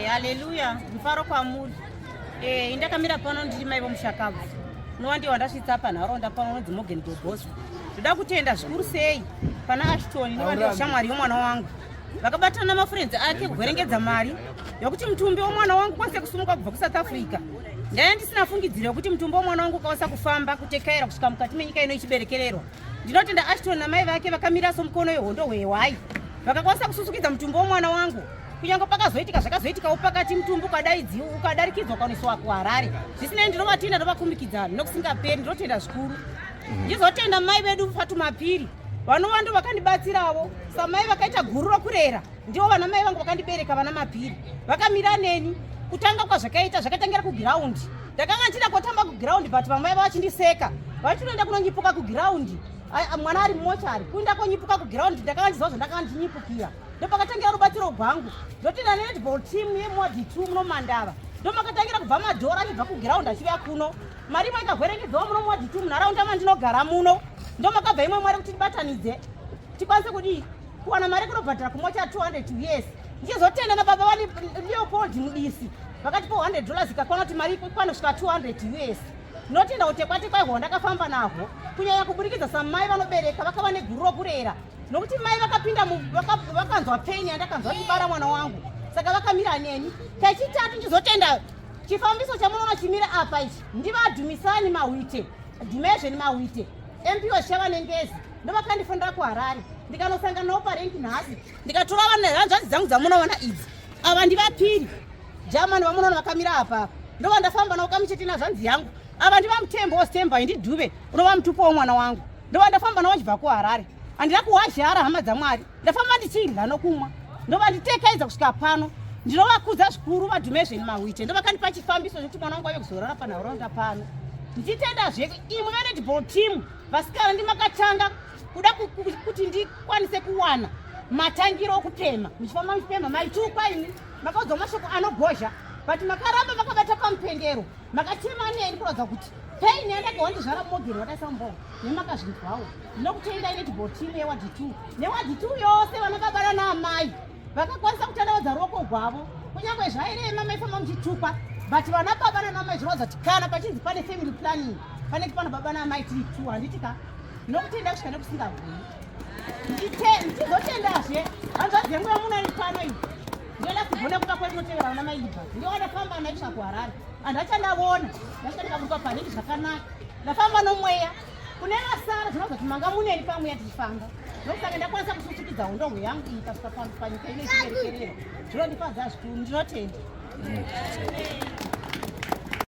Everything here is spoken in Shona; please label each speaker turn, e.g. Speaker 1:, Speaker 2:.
Speaker 1: Haleluya, mfaro kwa muri. Indakamira pano ndiri Amai Vemushakabvu. Nowandi wandasvitsa panharaunda pano nonzi Morgan Doboso. Ndoda kutenda zvikuru sei pana Ashton nevandi shamwari yomwana wangu. Vakabatana namafriends ake kugwerengedza mari yokuti mutumbi womwana wangu kwanise kusumuka kubva kuSouth Africa. Ndaya ndisina fungidziro yokuti mutumbi womwana wangu ukawasa kufamba kutekaira kusvika mukati menyika ino ichiberekererwa. Ndinotenda Ashton namai vake vakamira somukono wehondo hwehwai. Vakakwanisa kususukidza mutumbi womwana wangu. Kunyange pakazoitika zvakazoitikawo pakati mutumbi ukadarikidzwa ukaoneswa kuHarare. Zvisinei ndinovatinda ndovakumbikidzana nokusingaperi ndinotenda zvikuru. Ndizotenda mai vedu Fatumapiri vanova ndo vakandibatsirawo samai vakaita guru rokurera ndivo vana mai vangu vakandibereka vana Mapiri vakamira neni kutanga kwazvakaita zvakatangira kugiraundi. Ndakanga ndida kutamba kugiraundi but vamai vachindiseka vachinoenda kunonyipuka kugiraundi mwana ari mumochari kuenda konyipuka kugiraundi. Ndakanga ndiziva zvandakanga ndinyipukira ndopakatangira rubatsiro rwangu. Ndotenda netball team yemodi 2 muno Mandava ndomakatangira kubva madhora achibva kugiraundi achiuya kuno. Mari imwe ikagwerengedzawo muno modi 2 munharaunda mandinogara muno. Ndomakabva imwe mwari kuti tibatanidze tikwanise kudii kuwana mari kunobhadhara kumocha 200 years. Ndichizotenda nababa vani Leopold mudisi vakatipa $100 ikakwana kuti mari kwanosvika 200 years. Ndinotenda utekwatekwa ndakafamba nahwo kunyanya kuburikidza samai vanobereka vakava neguru rokurera nokuti mai vakapinda vakanzwa pain yandakanzwa chibara mwana wangu saka vakamira neni. Kechitatu ndizotenda chifambiso chamunoona chimira apa ichi ndiva Dumezweni Mawite Dumezweni Mawite MP Zvishavane Ngezi ndovakandifundira kuHarare ndikanosangana nawo parengi nhasi ndikatora hanzvadzi dzangu dzamunoona idzi ava ndivapiri German vamunoona vakamira apa ndova ndafamba nawo kamuchetina zvanzi yangu ava ndiva mutembo wositemba indidhuve unova mutupo womwana wangu ndova ndafamba nawo chibva kuHarare handina kuHwezha hama dzaMwari ndafamba ndichirya nokumwa ndova nditekaidza kusvika pano ndinovakudza zvikuru vaDumezweni Mawite ndovakandipa chifambiso chokuti mwana wangu ave kuzorora panharaunda pano. Ndichitendazve imwe venetball team vasikana ndimakatanga kuda kuti ndikwanise kuwana matangiro okupema muchifamba muchipema maitukwa ini makaudza mashoko anogozha but makaramba makabata pamupendero makatema neni kuratidza kuti pain yandagawa ndizvara mumogero wadaisa mumbongo nemakazvinzwawo. Ndinokutenda netball team yewadi 2 newadi 2 yose vanakabara naamai vakakwanisa kutandaudza ruoko rwavo kunyange zvairema maifamba muchitukwa but vana baba nanamai zvinoudza kuti kana pachinzi pane family planning panenge pana baba naamai tiri 2 handitika ndinokutenda kusvika nekusingabvuni. Ndichizotendazve hanzvadzi yangu yamunani pano iyi ndoda kugona kuda kwandinotevera vana mai ibva ndovandafamba naisva kuHarare anhu achandavona ndasvika ndikaburukwa panenge zvakanaka ndafamba nomweya kune vasara zvinobva kuti manga muneni pamweya tichifamba ndokusanga ndakwanisa kususukidza hondo yangu iyi kasvika panyika ino ichiberekerera zvinondifadza zvikuru ndinotenda.